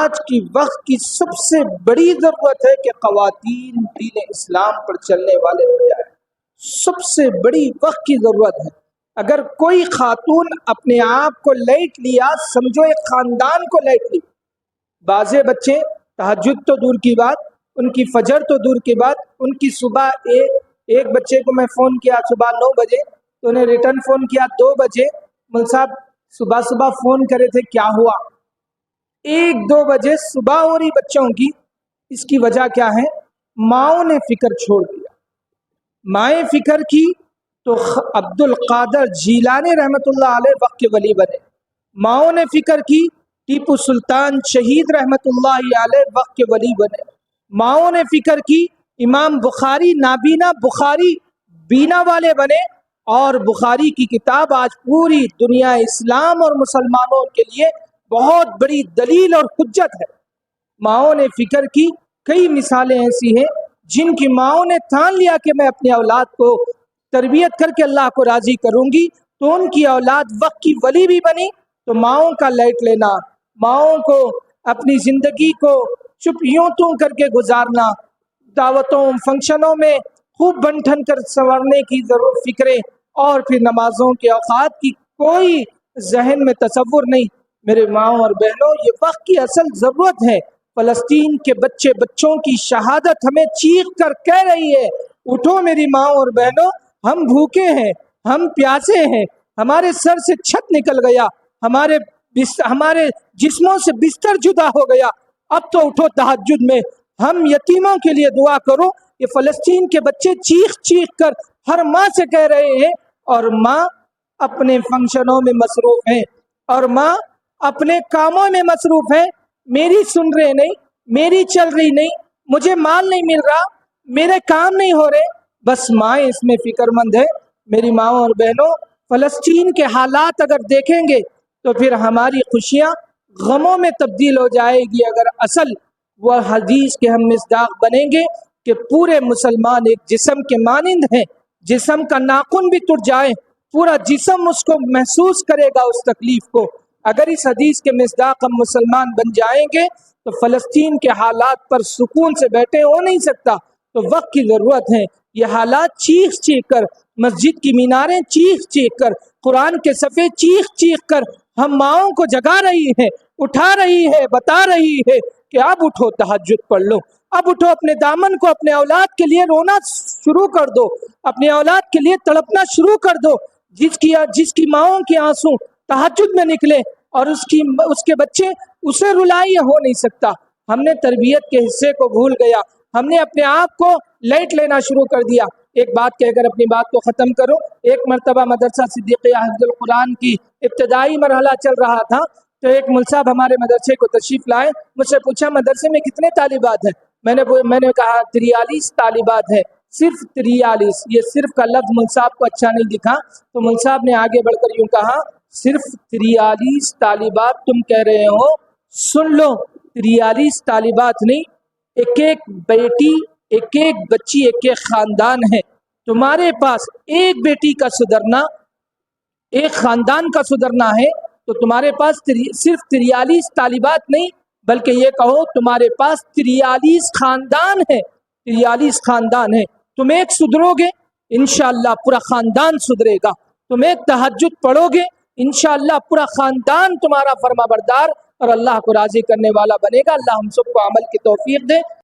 آج کی وقت کی سب سے بڑی ضرورت ہے کہ خواتین دین اسلام پر چلنے والے ہو جائیں. سب سے بڑی وقت کی ضرورت ہے. اگر کوئی خاتون اپنے آپ کو لائٹ لیا، سمجھو ایک خاندان کو لائٹ لی. بعضے بچے تہجد تو دور کی بات، ان کی فجر تو دور کی بات، ان کی صبح ایک بچے کو میں فون کیا صبح 9 بجے، تو انہیں ریٹرن فون کیا 2 بجے. مل صاحب صبح فون کرے تھے، کیا ہوا؟ 1-2 بجے صبح ہو رہی بچوں کی. اس کی وجہ کیا ہے؟ ماؤں نے فکر چھوڑ دیا. مائیں فکر کی تو عبد القادر جیلانی رحمۃ اللہ علیہ وقت کے ولی بنے. ماؤں نے فکر کی، ٹیپو سلطان شہید رحمۃ اللہ علیہ وقت کے ولی بنے. ماؤں نے فکر کی، امام بخاری نابینا بخاری بینا والے بنے، اور بخاری کی کتاب آج پوری دنیا اسلام اور مسلمانوں کے لیے بہت بڑی دلیل اور حجت ہے. ماؤں نے فکر کی. کئی مثالیں ایسی ہیں جن کی ماؤں نے ٹھان لیا کہ میں اپنی اولاد کو تربیت کر کے اللہ کو راضی کروں گی، تو ان کی اولاد وقت کی ولی بھی بنی. تو ماؤں کا لائٹ لینا، ماؤں کو اپنی زندگی کو چپ یوں توں کر کے گزارنا، دعوتوں فنکشنوں میں خوب بن ٹھن کر سنورنے کی ضرور فکریں، اور پھر نمازوں کے اوقات کی کوئی ذہن میں تصور نہیں. میرے ماؤں اور بہنوں، یہ وقت کی اصل ضرورت ہے. فلسطین کے بچوں کی شہادت ہمیں چیخ کر کہہ رہی ہے، اٹھو میری ماؤں اور بہنوں، ہم بھوکے ہیں، ہم پیاسے ہیں، ہمارے سر سے چھت نکل گیا، ہمارے جسموں سے بستر جدا ہو گیا. اب تو اٹھو تہجد میں، ہم یتیموں کے لیے دعا کرو. یہ فلسطین کے بچے چیخ چیخ کر ہر ماں سے کہہ رہے ہیں، اور ماں اپنے فنکشنوں میں مصروف ہیں، اور ماں اپنے کاموں میں مصروف ہیں. میری سن رہے نہیں، میری چل رہی نہیں، مجھے مال نہیں مل رہا، میرے کام نہیں ہو رہے. بس مائیں اس میں فکر مند ہے. میری ماؤں اور بہنوں، فلسطین کے حالات اگر دیکھیں گے تو پھر ہماری خوشیاں غموں میں تبدیل ہو جائے گی. اگر اصل وہ حدیث کے ہم مصداق بنیں گے کہ پورے مسلمان ایک جسم کے مانند ہیں، جسم کا ناخن بھی ٹوٹ جائے پورا جسم اس کو محسوس کرے گا اس تکلیف کو. اگر اس حدیث کے مصداق ہم مسلمان بن جائیں گے تو فلسطین کے حالات پر سکون سے بیٹھے ہو نہیں سکتا. تو وقت کی ضرورت ہے. یہ حالات چیخ چیخ کر، مسجد کی میناریں چیخ چیخ کر، قرآن کے صفحے چیخ چیخ کر ہم ماؤں کو جگا رہی ہے، اٹھا رہی ہے، بتا رہی ہے کہ اب اٹھو تہجد پڑھ لو. اب اٹھو، اپنے دامن کو اپنے اولاد کے لیے رونا شروع کر دو، اپنے اولاد کے لیے تڑپنا شروع کر دو. جس کی ماؤں کے آنسو تہجد میں نکلے اور اس کے بچے اسے رلائے ہو نہیں سکتا. ہم نے تربیت کے حصے کو بھول گیا، ہم نے اپنے آپ کو لائٹ لینا شروع کر دیا. ایک بات کہہ کر اپنی بات کو ختم کرو. ایک مرتبہ مدرسہ صدیقیہ حفظ القرآن کی ابتدائی مرحلہ چل رہا تھا، تو ایک مل صاحب ہمارے مدرسے کو تشریف لائے. مجھ سے پوچھا مدرسے میں کتنے طالبات ہیں؟ میں نے کہا 43 طالبات ہیں. صرف 43. یہ صرف کا لفظ مل صاحب کو اچھا نہیں دکھا، تو مل صاحب نے آگے بڑھ کر یوں کہا، صرف 43 طالبات تم کہہ رہے ہو، سن لو، 43 طالبات نہیں، ایک ایک بیٹی، ایک ایک بچی، ایک ایک خاندان ہے. تمہارے پاس ایک بیٹی کا سدھرنا، ایک خاندان کا سدھرنا ہے، تو تمہارے پاس صرف 43 طالبات نہیں، بلکہ یہ کہو تمہارے پاس 43 خاندان ہے. 43 خاندان ہے. تم ایک سدھرو گے، انشاءاللہ پورا خاندان سدھرے گا. تم ایک تہجد پڑھو گے، انشاءاللہ پورا خاندان تمہارا فرما بردار اور اللہ کو راضی کرنے والا بنے گا. اللہ ہم سب کو عمل کی توفیق دے.